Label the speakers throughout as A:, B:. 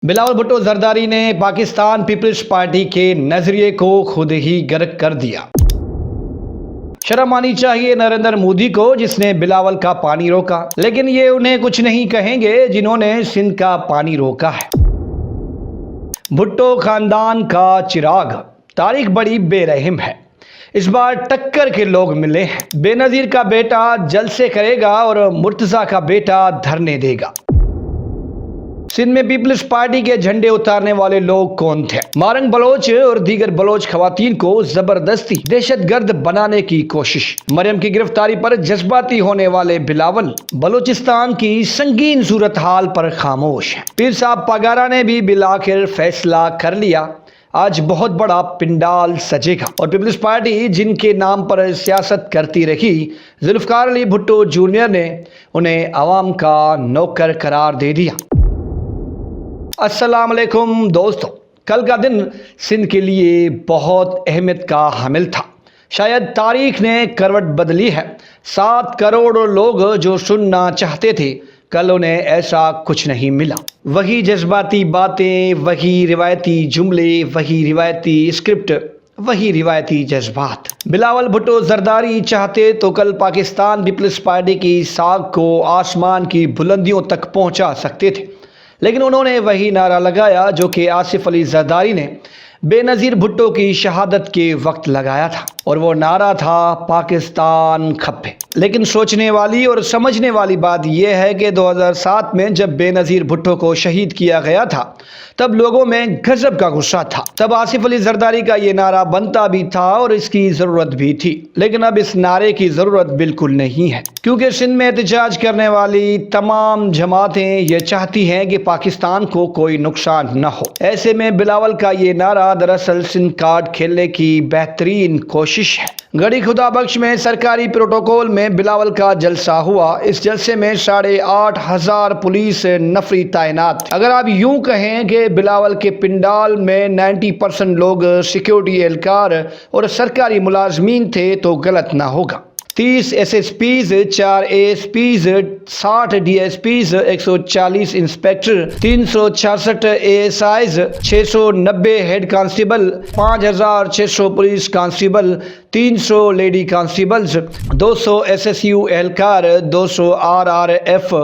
A: بلاول بھٹو زرداری نے Pakistan Peoples party کے نظریے کو خود ہی غرق کر دیا۔ شرم آنی چاہیے نریندر مودی کو جس نے بلاول کا پانی روکا، لیکن یہ انہیں کچھ نہیں کہیں گے جنہوں نے سندھ کا پانی روکا ہے۔ بھٹو خاندان کا چراغ، تاریخ بڑی بے رحم ہے۔ اس بار ٹکر کے لوگ ملے ہیں۔ بے نظیر کا بیٹا جلسے کرے گا اور مرتضی کا بیٹا دھرنے دے گا۔ سندھ میں پیپلز پارٹی کے جھنڈے اتارنے والے لوگ کون تھے؟ مارنگ بلوچ اور دیگر بلوچ خواتین کو زبردستی دہشت گرد بنانے کی کوشش۔ مریم کی گرفتاری پر جذباتی ہونے والے بلاول بلوچستان کی سنگین صورتحال پر خاموش ہیں۔ پیر صاحب پگارا نے بھی بالآخر فیصلہ کر لیا، آج بہت بڑا پنڈال سجے گا اور پیپلز پارٹی جن کے نام پر سیاست کرتی رہی، ذوالفقار علی بھٹو جونیئر نے انہیں عوام کا نوکر قرار دے دیا۔ السلام علیکم دوستو، کل کا دن سندھ کے لیے بہت اہمیت کا حامل تھا۔ شاید تاریخ نے کروٹ بدلی ہے۔ 7 کروڑ لوگ جو سننا چاہتے تھے، کل انہیں ایسا کچھ نہیں ملا۔ وہی جذباتی باتیں، وہی روایتی جملے، وہی روایتی اسکرپٹ، وہی روایتی جذبات۔ بلاول بھٹو زرداری چاہتے تو کل پاکستان پیپلز پارٹی کی ساکھ کو آسمان کی بلندیوں تک پہنچا سکتے تھے، لیکن انہوں نے وہی نعرہ لگایا جو کہ آصف علی زرداری نے بے نظیر بھٹو کی شہادت کے وقت لگایا تھا، اور وہ نعرہ تھا پاکستان کھپے۔ لیکن سوچنے والی اور سمجھنے والی بات یہ ہے کہ 2007 میں جب بے نظیر بھٹو کو شہید کیا گیا تھا، تب لوگوں میں غضب کا غصہ تھا۔ تب آصف علی زرداری کا یہ نعرہ بنتا بھی تھا اور اس کی ضرورت بھی تھی، لیکن اب اس نعرے کی ضرورت بالکل نہیں ہے، کیونکہ سندھ میں احتجاج کرنے والی تمام جماعتیں یہ چاہتی ہیں کہ پاکستان کو کوئی نقصان نہ ہو۔ ایسے میں بلاول کا یہ نعرہ دراصل سندھ کارڈ کھیلنے کی بہترین کوشش ہے۔ گڑھی خدا بخش میں سرکاری پروٹوکول میں بلاول کا جلسہ ہوا۔ اس جلسے میں 8,500 پولیس نفری تعینات تھے۔ اگر آپ یوں کہیں کہ بلاول کے پنڈال میں 90% لوگ سیکیورٹی اہلکار اور سرکاری ملازمین تھے تو غلط نہ ہوگا۔ 30 S S Ps, 4 A S Ps, 60 D S Ps, 140 inspector, 366 A S Is, 690 head constable, 5,600 police constable, 300 lady constables, 200 S S U اہلکار، 200 آر آر ایف،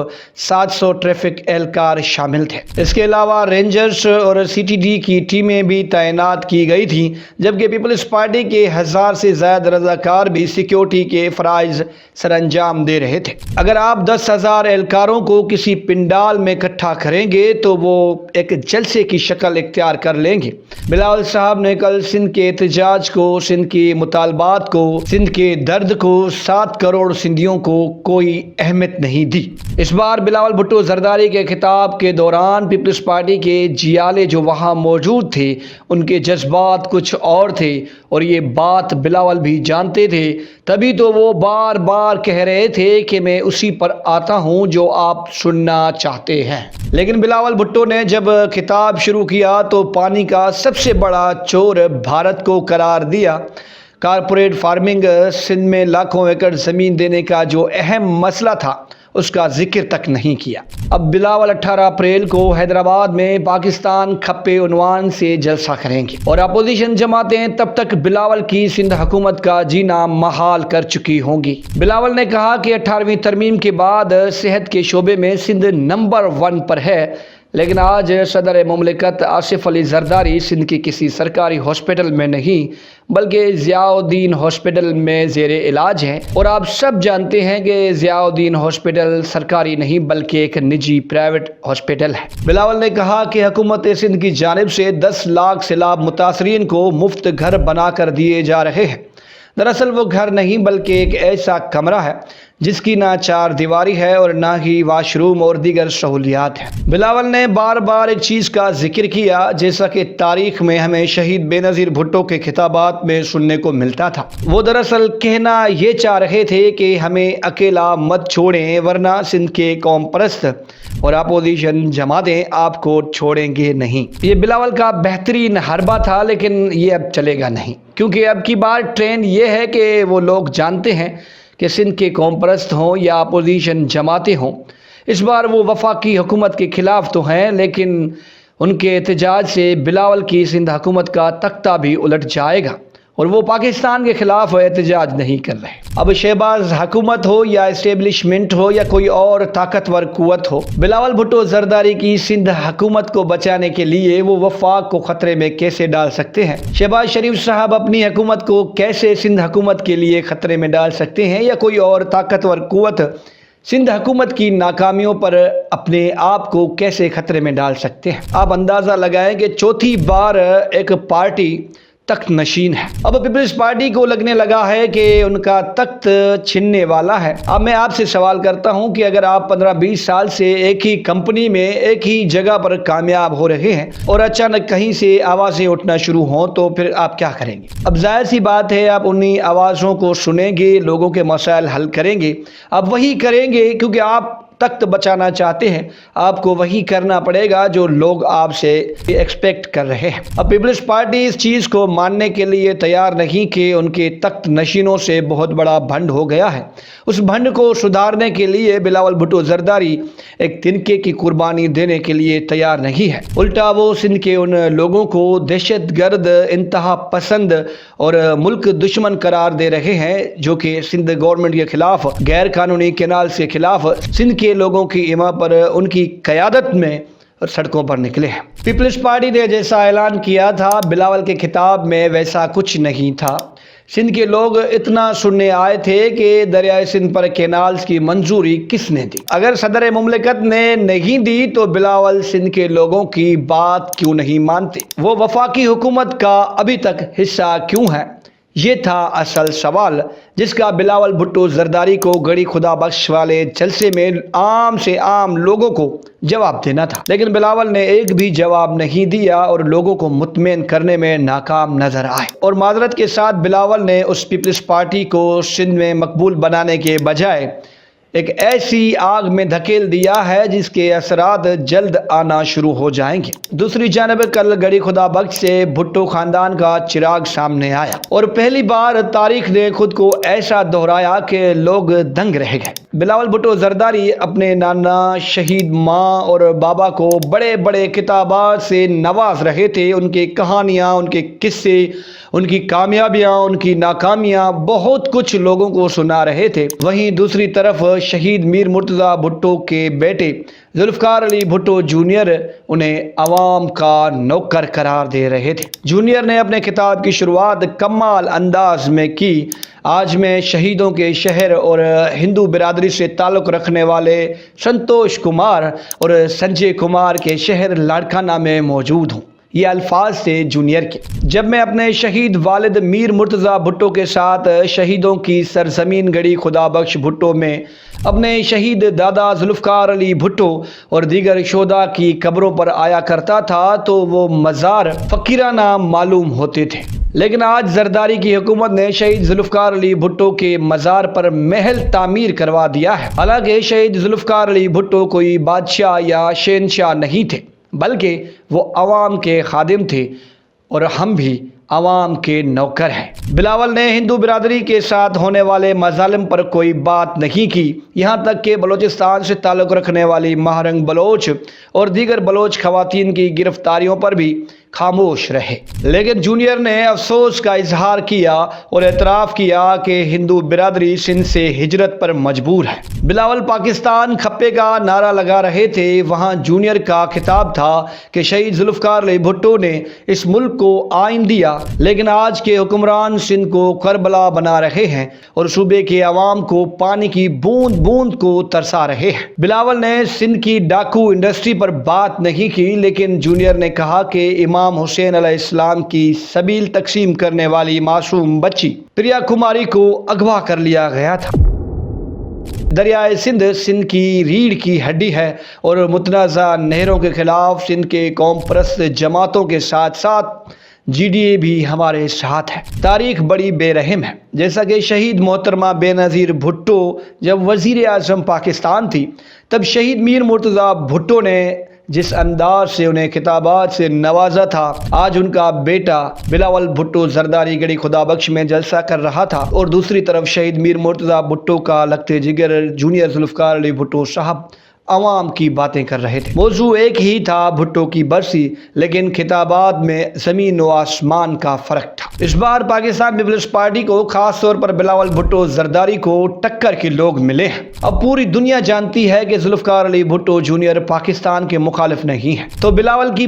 A: 700 ٹریفک اہلکار شامل تھے۔ اس کے علاوہ رینجرز اور سی ٹی ڈی کی ٹیمیں بھی تعینات کی گئی تھیں، جبکہ پیپلز پارٹی کے 1000 سے زائد رضاکار بھی سیکیورٹی کے فرائض سر انجام دے رہے تھے۔ اگر آپ 10,000 اہلکاروں کو کسی پنڈال میں اکٹھا کریں گے تو وہ ایک جلسے کی شکل اختیار کر لیں گے۔ بلاول صاحب نے کل سندھ کے احتجاج کو، سندھ کے مطالبات کو، سندھ کے درد کو، 7 کروڑ سندھیوں کو کوئی اہمیت نہیں دی۔ اس بار بلاول بھٹو زرداری کے خطاب کے دوران پیپلز پارٹی کے جیالے جو وہاں موجود تھے، ان کے جذبات کچھ اور تھے، اور یہ بات بلاول بھی جانتے تھے، تبھی تو وہ بار بار کہہ رہے تھے کہ میں اسی پر آتا ہوں جو آپ سننا چاہتے ہیں۔ لیکن بلاول بھٹو نے جب خطاب شروع کیا تو پانی کا سب سے بڑا چور بھارت کو قرار دیا۔ کارپوریٹ فارمنگ، سندھ میں لاکھوں ایکڑ زمین دینے کا جو اہم مسئلہ تھا، اس کا ذکر تک نہیں کیا۔ اب بلاول 18 اپریل کو حیدرآباد میں پاکستان کھپے عنوان سے جلسہ کریں گے، اور اپوزیشن جماعتیں تب تک بلاول کی سندھ حکومت کا جینا محال کر چکی ہوں گی۔ بلاول نے کہا کہ 18ویں ترمیم کے بعد صحت کے شعبے میں سندھ نمبر 1 پر ہے، لیکن آج صدر مملکت آصف علی زرداری سندھ کی کسی سرکاری ہاسپٹل میں نہیں بلکہ ضیاء الدین ہاسپٹل میں زیر علاج ہیں، اور آپ سب جانتے ہیں کہ ضیاء الدین ہاسپٹل سرکاری نہیں بلکہ ایک نجی پرائیویٹ ہاسپٹل ہے۔ بلاول نے کہا کہ حکومت سندھ کی جانب سے 10 لاکھ سیلاب متاثرین کو مفت گھر بنا کر دیے جا رہے ہیں۔ دراصل وہ گھر نہیں بلکہ ایک ایسا کمرہ ہے جس کی نہ 4 دیواری ہے اور نہ ہی واش روم اور دیگر سہولیات ہیں۔ بلاول نے بار بار ایک چیز کا ذکر کیا جیسا کہ تاریخ میں ہمیں شہید بے نظیر بھٹو کے خطابات میں سننے کو ملتا تھا۔ وہ دراصل کہنا یہ چاہ رہے تھے کہ ہمیں اکیلا مت چھوڑیں ورنہ سندھ کے قوم پرست اور اپوزیشن جماعتیں آپ کو چھوڑیں گے نہیں۔ یہ بلاول کا بہترین حربہ تھا، لیکن یہ اب چلے گا نہیں، کیونکہ اب کی بار ٹرینڈ یہ ہے کہ وہ لوگ جانتے ہیں کہ سندھ کے قوم پرست ہوں یا اپوزیشن جماعتیں ہوں، اس بار وہ وفاقی حکومت کے خلاف تو ہیں، لیکن ان کے احتجاج سے بلاول کی سندھ حکومت کا تختہ بھی الٹ جائے گا اور وہ پاکستان کے خلاف احتجاج نہیں کر رہے۔ اب شہباز حکومت ہو یا اسٹیبلشمنٹ ہو یا کوئی اور طاقتور قوت ہو، بلاول بھٹو زرداری کی سندھ حکومت کو بچانے کے لیے وہ وفاق کو خطرے میں کیسے ڈال سکتے ہیں؟ شہباز شریف صاحب اپنی حکومت کو کیسے سندھ حکومت کے لیے خطرے میں ڈال سکتے ہیں، یا کوئی اور طاقتور قوت سندھ حکومت کی ناکامیوں پر اپنے آپ کو کیسے خطرے میں ڈال سکتے ہیں؟ آپ اندازہ لگائیں کہ چوتھی بار ایک پارٹی تخت نشین ہے۔ اب پیپلز پارٹی کو لگنے لگا ہے کہ ان کا تخت چھننے والا ہے۔ اب میں آپ سے سوال کرتا ہوں کہ اگر آپ 15-20 سال سے ایک ہی کمپنی میں ایک ہی جگہ پر کامیاب ہو رہے ہیں اور اچانک کہیں سے آوازیں اٹھنا شروع ہوں تو پھر آپ کیا کریں گے؟ اب ظاہر سی بات ہے، آپ انہی آوازوں کو سنیں گے، لوگوں کے مسائل حل کریں گے، آپ وہی کریں گے کیونکہ آپ تخت بچانا چاہتے ہیں۔ آپ کو وہی کرنا پڑے گا جو لوگ آپ سے ایکسپیکٹ کر رہے ہیں۔ اب پیپلز پارٹی اس چیز کو ماننے کے لیے تیار نہیں کہ ان کے تخت نشینوں سے بہت بڑا بھنڈ ہو گیا ہے۔ اس بھنڈ کو سدھارنے کے لیے بلاول بھٹو زرداری ایک تنکے کی قربانی دینے کے لیے تیار نہیں ہے۔ الٹا وہ سندھ کے ان لوگوں کو دہشت گرد، انتہا پسند اور ملک دشمن قرار دے رہے ہیں جو کہ سندھ گورنمنٹ کے خلاف، غیر قانونی کینال کے خلاف، سندھ کے لوگوں کی ایما پر ان کی قیادت میں سڑکوں پر نکلے ہیں۔ پیپلز پارٹی نے جیسا اعلان کیا تھا بلاول کے خطاب میں ویسا کچھ نہیں تھا۔ سندھ کے لوگ اتنا سننے آئے تھے کہ دریائے سندھ پر کینالز کی منظوری کس نے دی؟ اگر صدر مملکت نے نہیں دی تو بلاول سندھ کے لوگوں کی بات کیوں نہیں مانتے؟ وہ وفاقی حکومت کا ابھی تک حصہ کیوں ہے؟ یہ تھا اصل سوال جس کا بلاول بھٹو زرداری کو گڑی خدا بخش والے جلسے میں عام سے عام لوگوں کو جواب دینا تھا، لیکن بلاول نے ایک بھی جواب نہیں دیا اور لوگوں کو مطمئن کرنے میں ناکام نظر آئے۔ اور معذرت کے ساتھ بلاول نے اس پیپلز پارٹی کو سندھ میں مقبول بنانے کے بجائے ایک ایسی آگ میں دھکیل دیا ہے جس کے اثرات جلد آنا شروع ہو جائیں گے۔ دوسری جانب کل گڑی خدا بخش سے بھٹو خاندان کا چراغ سامنے آیا اور پہلی بار تاریخ نے خود کو ایسا دہرایا کہ لوگ دنگ رہ گئے۔ بلاول بھٹو زرداری اپنے نانا، شہید ماں اور بابا کو بڑے بڑے کتابات سے نواز رہے تھے۔ ان کی کہانیاں، ان کے قصے، ان کی کامیابیاں، ان کی ناکامیاں، بہت کچھ لوگوں کو سنا رہے تھے۔ وہیں دوسری طرف شہید میر مرتضیٰ بھٹو کے بیٹے ذوالفقار علی بھٹو جونیئر انہیں عوام کا نوکر قرار دے رہے تھے۔ جونیئر نے اپنے خطاب کی شروعات کمال انداز میں کی۔ آج میں شہیدوں کے شہر اور ہندو برادری سے تعلق رکھنے والے سنتوش کمار اور سنجے کمار کے شہر لاڑکانہ میں موجود ہوں۔ یہ الفاظ تھے جونیئر کے جب میں اپنے شہید والد میر مرتضیٰ بھٹو کے ساتھ شہیدوں کی سرزمین گڑی خدا بخش بھٹو میں اپنے شہید دادا ذوالفقار علی بھٹو اور دیگر شہداء کی قبروں پر آیا کرتا تھا تو وہ مزار فقیرانہ معلوم ہوتے تھے، لیکن آج زرداری کی حکومت نے شہید ذوالفقار علی بھٹو کے مزار پر محل تعمیر کروا دیا ہے۔ حالانکہ شہید ذوالفقار علی بھٹو کوئی بادشاہ یا شہنشاہ نہیں تھے، بلکہ وہ عوام کے خادم تھے اور ہم بھی عوام کے نوکر ہیں۔ بلاول نے ہندو برادری کے ساتھ ہونے والے مظالم پر کوئی بات نہیں کی، یہاں تک کہ بلوچستان سے تعلق رکھنے والی مہرنگ بلوچ اور دیگر بلوچ خواتین کی گرفتاریوں پر بھی خاموش رہے۔ لیکن جونیئر نے افسوس کا اظہار کیا اور اعتراف کیا کہ ہندو برادری سندھ سے ہجرت پر مجبور ہے۔ بلاول پاکستان کھپے کا نعرہ لگا رہے تھے، وہاں جونیئر کا خطاب تھا کہ شہید ذوالفقار علی بھٹو نے اس ملک کو آئین دیا، لیکن آج کے حکمران سندھ کو کربلا بنا رہے ہیں اور صوبے کے عوام کو پانی کی بوند بوند کو ترسا رہے ہیں۔ بلاول نے سندھ کی ڈاکو انڈسٹری پر بات نہیں کی، لیکن جونیئر نے کہا کہ امام حسین علیہ السلام کی سبیل تقسیم کرنے والی معصوم بچی پریا کماری کو اغوا کر لیا گیا تھا۔ دریائے سندھ سندھ کی ریڑھ کی ہڈی ہے اور متنازع نہروں کے خلاف سندھ کے قوم پرست جماعتوں کے ساتھ ساتھ جی ڈی اے بھی ہمارے ساتھ ہے۔ تاریخ بڑی بے رحم ہے، جیسا کہ شہید محترمہ بے نظیر بھٹو جب وزیر اعظم پاکستان تھی تب شہید میر مرتضیٰ بھٹو نے جس انداز سے انہیں خطابات سے نوازا تھا، آج ان کا بیٹا بلاول بھٹو زرداری گڑی خدا بخش میں جلسہ کر رہا تھا اور دوسری طرف شہید میر مرتضیٰ بھٹو کا لگتے جگر جونیئر ذوالفقار علی بھٹو صاحب عوام کی باتیں کر رہے تھے۔ موضوع ایک ہی تھا، بھٹو کی برسی، لیکن خطابات میں زمین و آسمان کا فرق تھا۔ اس بار پاکستان پیپلز پارٹی کو، خاص طور پر بلاول بھٹو زرداری کو ٹکر کے لوگ ملے ہیں۔ اب پوری دنیا جانتی ہے کہ ذوالفقار علی بھٹو جونیئر پاکستان کے مخالف نہیں ہیں، تو بلاول کی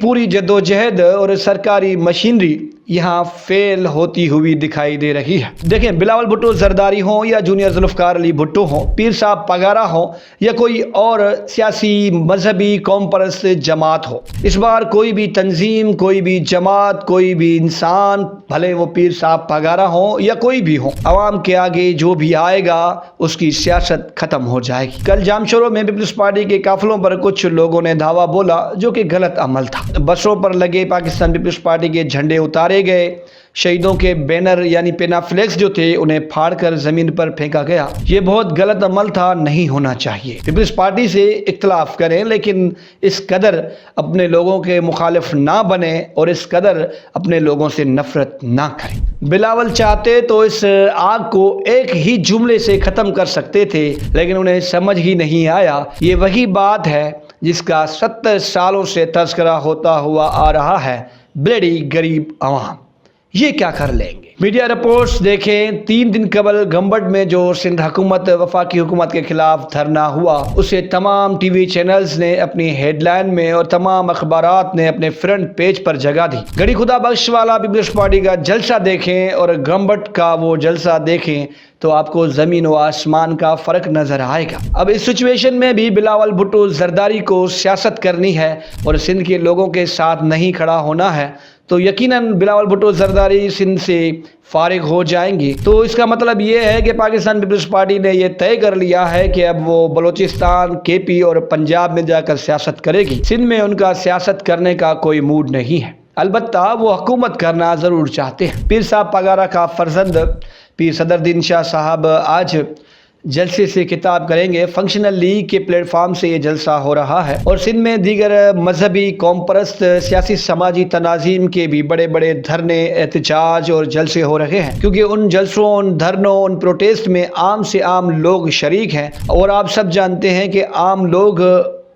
A: پوری جدوجہد اور سرکاری مشینری یہاں فیل ہوتی ہوئی دکھائی دے رہی ہے۔ دیکھیں، بلاول بھٹو زرداری ہوں یا جونیئر ذوالفقار علی بھٹو ہوں، پیر صاحب پگارا ہوں یا کوئی اور سیاسی مذہبی قوم پرست جماعت ہو، اس بار کوئی بھی تنظیم، کوئی بھی جماعت، کوئی بھی انسان، بھلے وہ پیر صاحب پگارا ہوں یا کوئی بھی ہو، عوام کے آگے جو بھی آئے گا اس کی سیاست ختم ہو جائے گی۔ کل جامشورو میں پیپلز پارٹی کے قافلوں پر کچھ لوگوں نے دھاوا بولا جو کہ غلط عمل تھا۔ بسوں پر لگے پاکستان پیپلز پارٹی کے جھنڈے اتارے گئے، شہیدوں کے بینر یعنی پینا فلیکس جو تھے انہیں پھاڑ کر زمین پر پھینکا گیا۔ یہ بہت غلط عمل تھا، نہیں ہونا چاہیے۔ پیپلز پارٹی سے اختلاف کریں لیکن اس قدر اپنے لوگوں کے مخالف نہ بنیں اور اس قدر اپنے لوگوں سے نفرت نہ کریں۔ بلاول چاہتے تو اس آگ کو ایک ہی جملے سے ختم کر سکتے تھے، لیکن انہیں سمجھ ہی نہیں آیا۔ یہ وہی بات ہے جس کا 70 سالوں سے تذکرہ ہوتا ہوا آ رہا ہے، بلیڈی غریب عوام یہ کیا کر لیں گے؟ میڈیا رپورٹس دیکھیں، 3 دن قبل گمبٹ میں جو سندھ حکومت وفاقی حکومت کے خلاف دھرنا ہوا، اسے تمام ٹی وی چینلز نے اپنی ہیڈ لائن میں اور تمام اخبارات نے اپنے فرنٹ پیج پر جگہ دی۔ گڑھی خدا بخش والا پیپلز پارٹی کا جلسہ دیکھیں اور گمبٹ کا وہ جلسہ دیکھیں تو آپ کو زمین و آسمان کا فرق نظر آئے گا۔ اب اس سچویشن میں بھی بلاول بھٹو زرداری کو سیاست کرنی ہے اور سندھ کے لوگوں کے ساتھ نہیں کھڑا ہونا ہے تو یقیناً بلاول بھٹو زرداری سندھ سے فارغ ہو جائیں گی۔ تو اس کا مطلب یہ ہے کہ پاکستان پیپلز پارٹی نے یہ طے کر لیا ہے کہ اب وہ بلوچستان، کے پی اور پنجاب میں جا کر سیاست کرے گی۔ سندھ میں ان کا سیاست کرنے کا کوئی موڈ نہیں ہے، البتہ وہ حکومت کرنا ضرور چاہتے ہیں۔ پیر صاحب پگارا کا فرزند پیر صدر الدین شاہ صاحب آج جلسے سے خطاب کریں گے۔ فنکشنل لیگ کے پلیٹ فارم سے یہ جلسہ ہو رہا ہے اور سندھ میں دیگر مذہبی، قوم پرست، سیاسی سماجی تناظیم کے بھی بڑے بڑے دھرنے، احتجاج اور جلسے ہو رہے ہیں، کیونکہ ان جلسوں، ان دھرنوں، ان پروٹیسٹ میں عام سے عام لوگ شریک ہیں اور آپ سب جانتے ہیں کہ عام لوگ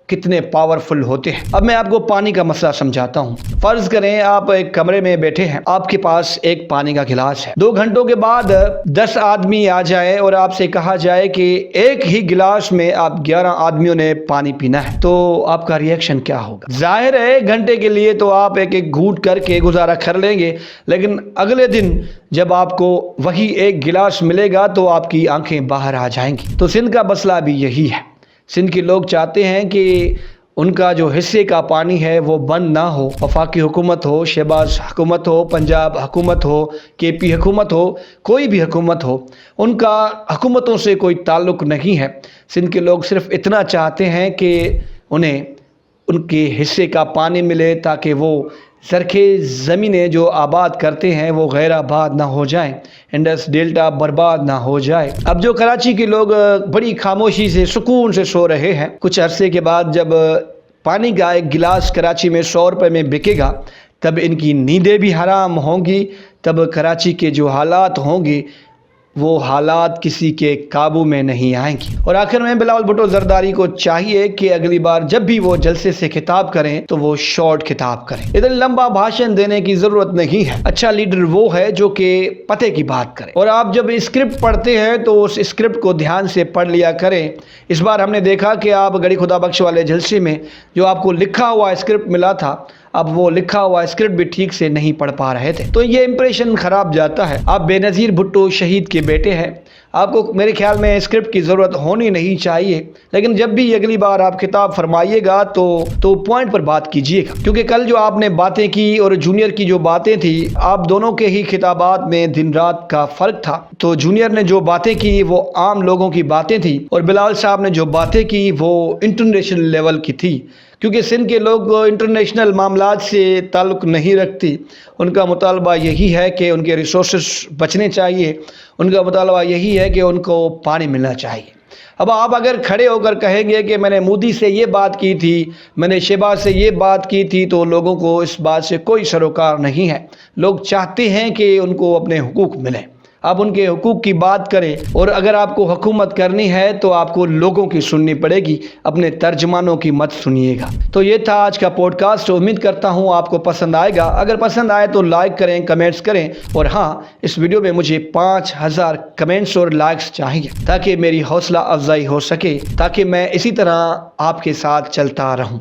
A: کتنے پاورفل ہوتے ہیں۔ اب میں آپ کو پانی کا مسئلہ سمجھاتا ہوں۔ فرض کریں آپ ایک کمرے میں بیٹھے ہیں، آپ کے پاس ایک پانی کا گلاس ہے، 2 گھنٹوں کے بعد 10 آدمی آ جائے اور آپ سے کہا جائے کہ ایک ہی گلاس میں آپ 11 آدمیوں نے پانی پینا ہے، تو آپ کا ریئیکشن کیا ہوگا؟ ظاہر ہے 1 گھنٹے کے لیے تو آپ ایک ایک گھونٹ کر کے گزارا کر لیں گے، لیکن اگلے دن جب آپ کو وہی ایک گلاس ملے گا تو آپ کی آنکھیں باہر آ جائیں گی۔ تو سندھ کا مسئلہ بھی یہی ہے۔ سندھ کے لوگ چاہتے ہیں کہ ان کا جو حصے کا پانی ہے وہ بند نہ ہو، وفاقی حکومت ہو، شہباز حکومت ہو، پنجاب حکومت ہو، کے پی حکومت ہو، کوئی بھی حکومت ہو، ان کا حکومتوں سے کوئی تعلق نہیں ہے۔ سندھ کے لوگ صرف اتنا چاہتے ہیں کہ انہیں ان کے حصے کا پانی ملے تاکہ وہ زرخیز زمینیں جو آباد کرتے ہیں وہ غیر آباد نہ ہو جائیں، انڈس ڈیلٹا برباد نہ ہو جائے۔ اب جو کراچی کے لوگ بڑی خاموشی سے، سکون سے سو رہے ہیں، کچھ عرصے کے بعد جب پانی کا ایک گلاس کراچی میں 100 روپے میں بکے گا تب ان کی نیندیں بھی حرام ہوں گی، تب کراچی کے جو حالات ہوں گے وہ حالات کسی کے قابو میں نہیں آئیں گی۔ اور آخر میں بلاول بھٹو زرداری کو چاہیے کہ اگلی بار جب بھی وہ جلسے سے خطاب کریں تو وہ شارٹ خطاب کریں، اتنا لمبا بھاشن دینے کی ضرورت نہیں ہے۔ اچھا لیڈر وہ ہے جو کہ پتے کی بات کرے، اور آپ جب اسکرپٹ پڑھتے ہیں تو اس اسکرپٹ کو دھیان سے پڑھ لیا کریں۔ اس بار ہم نے دیکھا کہ آپ گڑھی خدا بخش والے جلسے میں جو آپ کو لکھا ہوا اسکرپٹ ملا تھا، اب وہ لکھا ہوا اسکرپٹ بھی ٹھیک سے نہیں پڑھ پا رہے تھے، تو یہ امپریشن خراب جاتا ہے۔ آپ بے نظیر بھٹو شہید کے بیٹے ہیں، آپ کو میرے خیال میں اسکرپٹ کی ضرورت ہونی نہیں چاہیے، لیکن جب بھی اگلی بار آپ خطاب فرمائیے گا تو پوائنٹ پر بات کیجیے گا، کیونکہ کل جو آپ نے باتیں کی اور جونیئر کی جو باتیں تھی، آپ دونوں کے ہی خطابات میں دن رات کا فرق تھا۔ تو جونیئر نے جو باتیں کی وہ عام لوگوں کی باتیں تھی اور بلاول صاحب نے جو باتیں کی وہ انٹرنیشنل لیول کی تھی، کیونکہ سندھ کے لوگ انٹرنیشنل معاملات سے تعلق نہیں رکھتی۔ ان کا مطالبہ یہی ہے کہ ان کے ریسورسز بچنے چاہیے، ان کا مطالبہ یہی ہے کہ ان کو پانی ملنا چاہیے۔ اب آپ اگر کھڑے ہو کر کہیں گے کہ میں نے مودی سے یہ بات کی تھی، میں نے شہباز سے یہ بات کی تھی، تو لوگوں کو اس بات سے کوئی سروکار نہیں ہے۔ لوگ چاہتے ہیں کہ ان کو اپنے حقوق ملیں۔ آپ ان کے حقوق کی بات کریں، اور اگر آپ کو حکومت کرنی ہے تو آپ کو لوگوں کی سننی پڑے گی، اپنے ترجمانوں کی مت سنیے گا۔ تو یہ تھا آج کا پوڈ کاسٹ، امید کرتا ہوں آپ کو پسند آئے گا۔ اگر پسند آئے تو لائک کریں، کمنٹس کریں، اور ہاں، اس ویڈیو میں مجھے 5000 کمنٹس اور لائکس چاہیے تاکہ میری حوصلہ افزائی ہو سکے، تاکہ میں اسی طرح آپ کے ساتھ چلتا رہوں۔